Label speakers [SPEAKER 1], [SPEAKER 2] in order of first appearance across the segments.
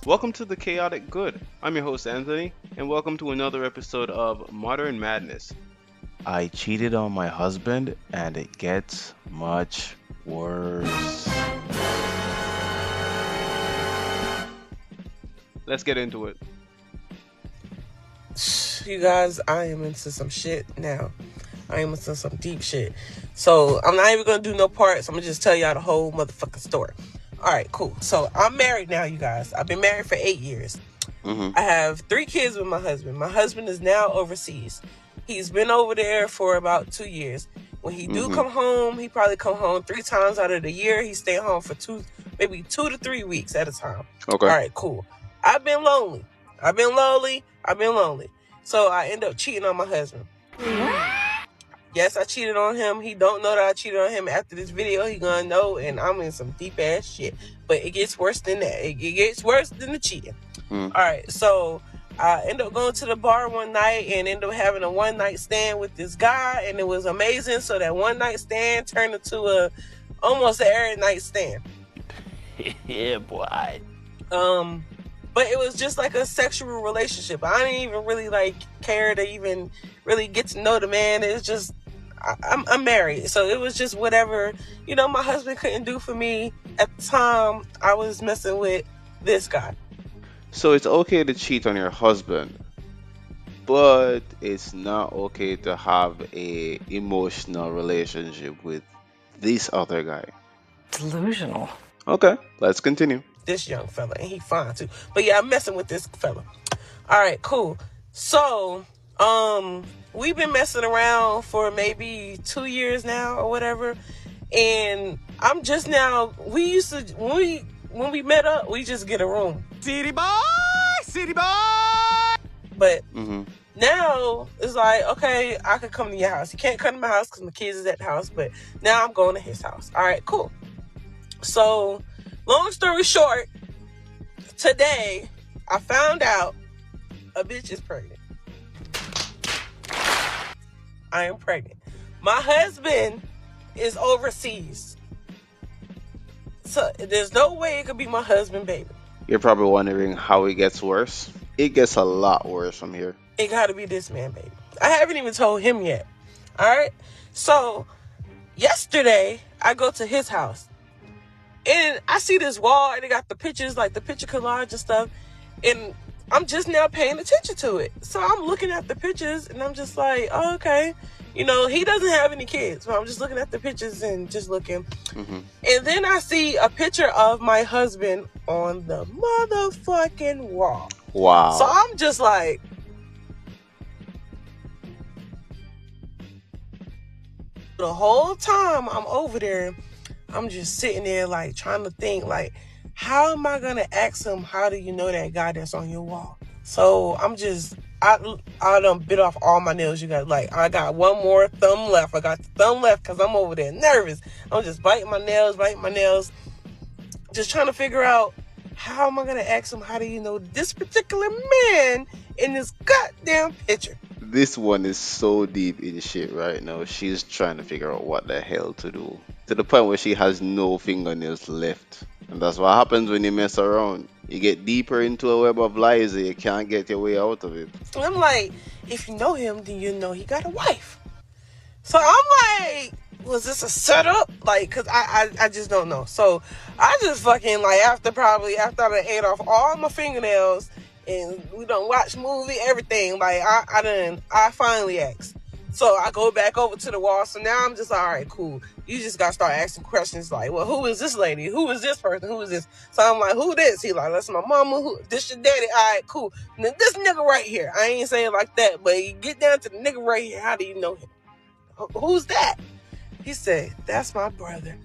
[SPEAKER 1] Welcome to the Chaotic Good. I'm your host Anthony, and welcome to another episode of Modern Madness.
[SPEAKER 2] I cheated on my husband and it gets much worse.
[SPEAKER 1] Let's get into it.
[SPEAKER 3] You guys, I am into some shit now. I am into some deep shit. So I'm not even gonna do no parts. I'm gonna just tell y'all the whole motherfucking story. Alright, cool. So I'm married now, you guys. I've been married for 8 years. I have 3 kids with my husband. My husband is now overseas. He's been over there for about 2 years. When he do come home, he probably come home 3 times out of the year. He stay home for maybe 2 to 3 weeks at a time.
[SPEAKER 1] Okay.
[SPEAKER 3] All right, cool. I've been lonely. So I end up cheating on my husband. Yes, I cheated on him. He don't know that I cheated on him. After this video, he gonna know, and I'm in some deep ass shit. But it gets worse than that. It gets worse than the cheating. All right, so I ended up going to the bar one night and ended up having a one night stand with this guy, and it was amazing. So that one night stand turned into almost an every night stand.
[SPEAKER 2] Yeah, boy.
[SPEAKER 3] But it was just like a sexual relationship. I didn't even really care to even really get to know the man. It's just I'm married, so it was just whatever my husband couldn't do for me at the time. I was messing with this guy.
[SPEAKER 1] So it's okay to cheat on your husband, but it's not okay to have a emotional relationship with this other guy.
[SPEAKER 4] Delusional.
[SPEAKER 1] Okay, let's continue.
[SPEAKER 3] This young fella, and he fine too. But yeah, I'm messing with this fella. All right, cool. So, we've been messing around for maybe 2 years now or whatever. And I'm just now, we used to, when we met up, we just get a room.
[SPEAKER 5] City boy!
[SPEAKER 3] But now it's like, okay, I could come to your house. You can't come to my house because my kids is at the house, but now I'm going to his house. All right, cool. So, long story short, today I found out a bitch is pregnant. I am pregnant. My husband is overseas. So there's no way it could be my husband, baby.
[SPEAKER 1] You're probably wondering how it gets worse. It gets a lot worse from here.
[SPEAKER 3] It gotta be this man, baby. I haven't even told him yet. Alright? So yesterday I go to his house. And I see this wall, and it got the pictures, like the picture collage and stuff. And I'm just now paying attention to it. So I'm looking at the pictures, and I'm just like, oh, okay. He doesn't have any kids. So I'm just looking at the pictures and just looking. And then I see a picture of my husband on the motherfucking wall.
[SPEAKER 1] Wow.
[SPEAKER 3] So I'm just like, the whole time I'm over there, I'm just sitting there trying to think how am I gonna ask him, how do you know that guy that's on your wall? So I done bit off all my nails, you guys. I got one more thumb left. I got the thumb left because I'm over there nervous. I'm just biting my nails, just trying to figure out how am I gonna ask him, how do you know this particular man in this goddamn picture?
[SPEAKER 1] This one is so deep in shit right now. She's trying to figure out what the hell to do. To the point where she has no fingernails left. And that's what happens when you mess around. You get deeper into a web of lies and you can't get your way out of it.
[SPEAKER 3] And I'm like, if you know him, then you know he got a wife. So I'm like, was this a setup? Cause I just don't know. So I just fucking after I done ate off all my fingernails and we done watch movie, everything. I finally asked. So I go back over to the wall. So now I'm just like, all right, cool. You just got to start asking questions well, who is this lady? Who is this person? Who is this? So I'm like, who this? He that's my mama. Who? This your daddy? All right, cool. Now, this nigga right here. I ain't saying it like that, but you get down to the nigga right here. How do you know him? Who's that? He said, that's my brother.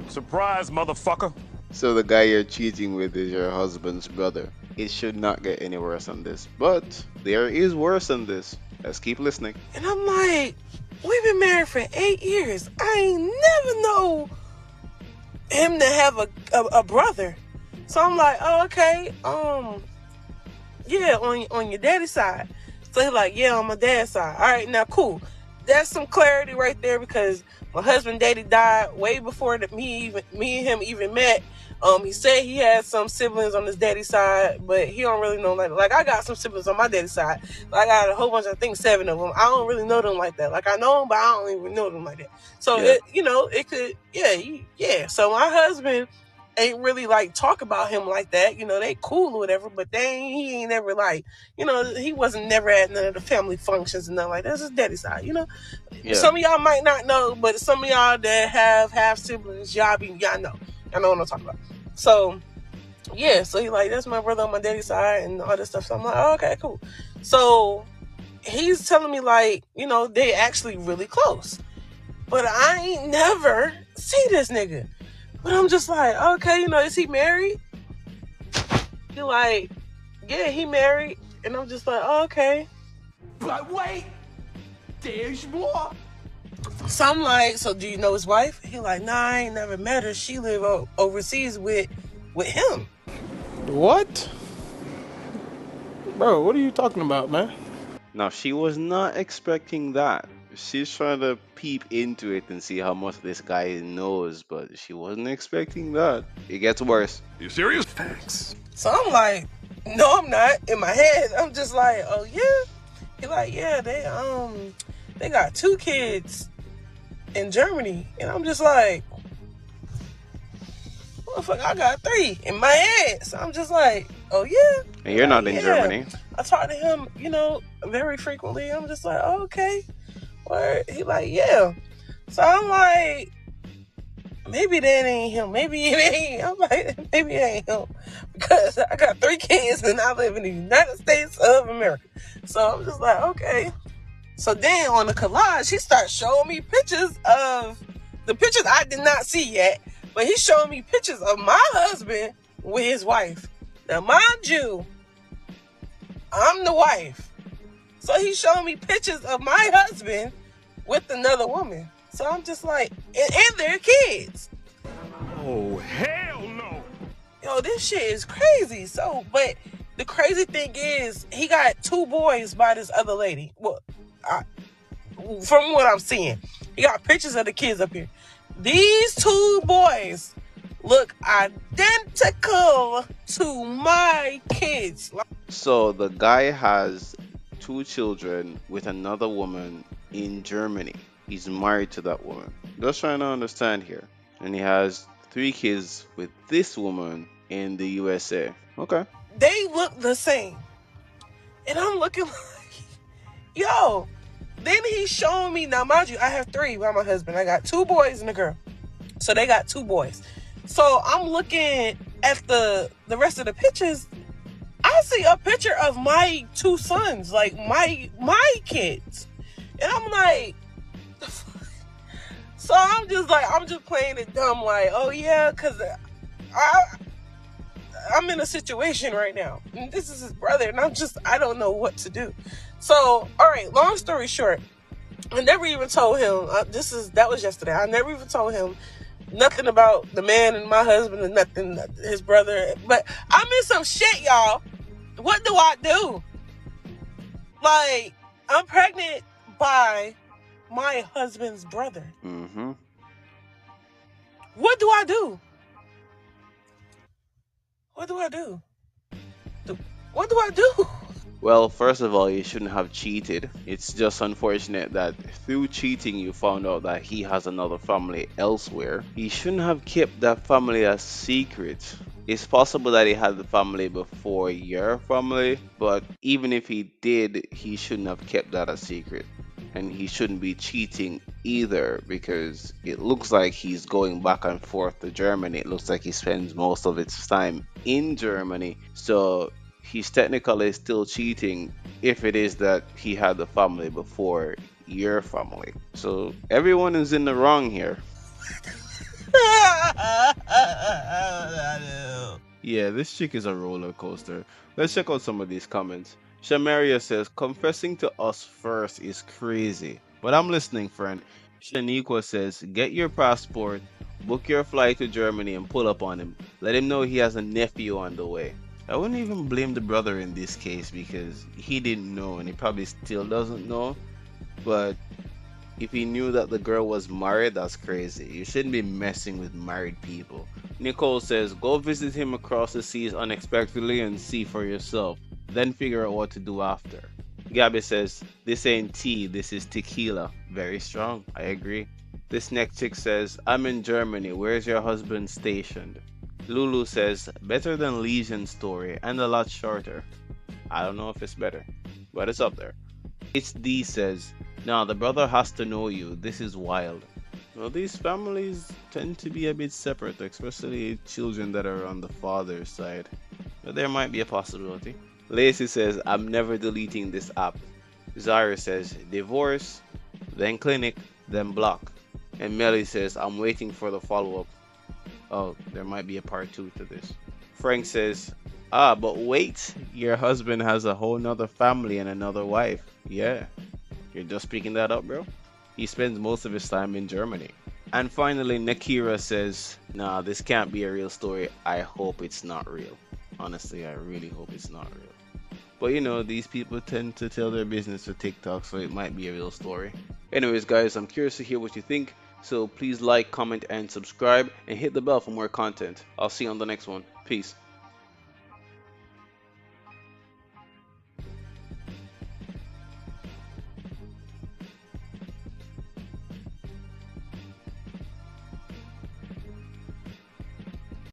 [SPEAKER 5] Surprise, motherfucker.
[SPEAKER 1] So the guy you're cheating with is your husband's brother. It should not get any worse than this. But there is worse than this. Let's keep listening.
[SPEAKER 3] And I'm like, we've been married for 8 years. I ain't never know him to have a brother. So I'm like, oh, okay. Yeah, on your daddy's side. So he's like, yeah, on my dad's side. All right, now cool. That's some clarity right there because my husband daddy died way before me and him even met. He said he had some siblings on his daddy's side, but he don't really know like I got some siblings on my daddy's side. Like, I got a whole bunch, I think 7 of them. I don't really know them like that. Like, I know them, but I don't even know them like that. So
[SPEAKER 1] Yeah.
[SPEAKER 3] it could, yeah. So my husband ain't really like talk about him like that. They cool or whatever, but he ain't never like, he wasn't never at none of the family functions and nothing like that. That's his daddy's side.
[SPEAKER 1] Yeah.
[SPEAKER 3] Some of y'all might not know, but some of y'all that have half siblings, y'all know. Y'all know what I'm talking about. So yeah, so he like, that's my brother on my daddy's side and all this stuff. So I'm like, oh, okay, cool. So he's telling me like, they actually really close. But I ain't never see this nigga. But I'm just like, okay, is he married? He like, yeah, he married. And I'm just like, oh, okay.
[SPEAKER 4] But wait, there's more.
[SPEAKER 3] So I'm like, so do you know his wife? He like, nah, I ain't never met her. She live overseas with him.
[SPEAKER 6] What? Bro, what are you talking about, man?
[SPEAKER 1] Now, she was not expecting that. She's trying to peep into it and see how much this guy knows, but she wasn't expecting that. It gets worse.
[SPEAKER 5] You serious?
[SPEAKER 4] Thanks.
[SPEAKER 3] So I'm like, no, I'm not. In my head, I'm just like, oh yeah. He like, yeah, they got 2 kids in Germany, and I'm just like, motherfucker, I got 3 in my head. So I'm just like, oh yeah.
[SPEAKER 1] And you're not in Germany.
[SPEAKER 3] I talk to him, very frequently. I'm just like, oh, okay. Word. He like, yeah. So I'm like, maybe that ain't him. Maybe it ain't. I'm like, maybe it ain't him. Because I got 3 kids and I live in the United States of America. So I'm just like, okay. So then on the collage, he starts showing me pictures of the pictures I did not see yet. But he's showing me pictures of my husband with his wife. Now, mind you, I'm the wife. So he's showing me pictures of my husband with another woman. So I'm just like, and their kids.
[SPEAKER 5] Oh, hell no.
[SPEAKER 3] Yo, this shit is crazy. So, but the crazy thing is, he got 2 boys by this other lady. Well, from what I'm seeing, he got pictures of the kids up here. These 2 boys look identical to my kids.
[SPEAKER 1] So the guy has 2 children with another woman in Germany. He's married to that woman. Just trying to understand here. And he has 3 kids with this woman in the USA. Okay.
[SPEAKER 3] They look the same. And I'm looking like, yo. Then he's showing me, now mind you, I have 3 by my husband. I got 2 boys and a girl. So they got 2 boys. So I'm looking at the rest of the pictures. I see a picture of my 2 sons, like my kids. And I'm like, so I'm just playing it dumb, like, oh yeah, because I'm in a situation right now. And this is his brother, and I don't know what to do. So, all right, long story short, I never even told him, that was yesterday. I never even told him nothing about the man and my husband and nothing, his brother. But I'm in some shit, y'all. What do I do? Like, I'm pregnant by my husband's brother.
[SPEAKER 1] Mm-hmm.
[SPEAKER 3] What do I do? What do I do? What do I do?
[SPEAKER 1] Well, first of all, you shouldn't have cheated. It's just unfortunate that through cheating you found out that he has another family elsewhere. He shouldn't have kept that family a secret. It's possible that he had the family before your family, but even if he did, he shouldn't have kept that a secret. And he shouldn't be cheating either, because it looks like he's going back and forth to Germany. It looks like he spends most of his time in Germany. So he's technically still cheating if it is that he had the family before your family. So everyone is in the wrong here.
[SPEAKER 2] Yeah, this chick is a roller coaster. Let's check out some of these comments. Shamaria says, confessing to us first is crazy. But I'm listening, friend. Shaniqua says, get your passport, book your flight to Germany and pull up on him. Let him know he has a nephew on the way. I wouldn't even blame the brother in this case because he didn't know and he probably still doesn't know. But if he knew that the girl was married, that's crazy. You shouldn't be messing with married people. Nicole says, go visit him across the seas unexpectedly and see for yourself. Then figure out what to do after. Gabby says, this ain't tea, this is tequila. Very strong, I agree. This next chick says, I'm in Germany, where's your husband stationed? Lulu says, better than Legion's story and a lot shorter. I don't know if it's better, but it's up there. HD says, nah, the brother has to know you, this is wild. Well, these families tend to be a bit separate, especially children that are on the father's side. But there might be a possibility. Lacey says, I'm never deleting this app. Zara says, divorce, then clinic, then block. And Melly says, I'm waiting for the follow-up. Oh, there might be a part 2 to this. Frank says, but wait, your husband has a whole nother family and another wife. Yeah, you're just picking that up, bro? He spends most of his time in Germany. And finally, Nakira says, nah, this can't be a real story. I hope it's not real. Honestly, I really hope it's not real. But you know, these people tend to tell their business to TikTok, so it might be a real story. Anyways, guys, I'm curious to hear what you think. So please like, comment, and subscribe, and hit the bell for more content. I'll see you on the next one. Peace.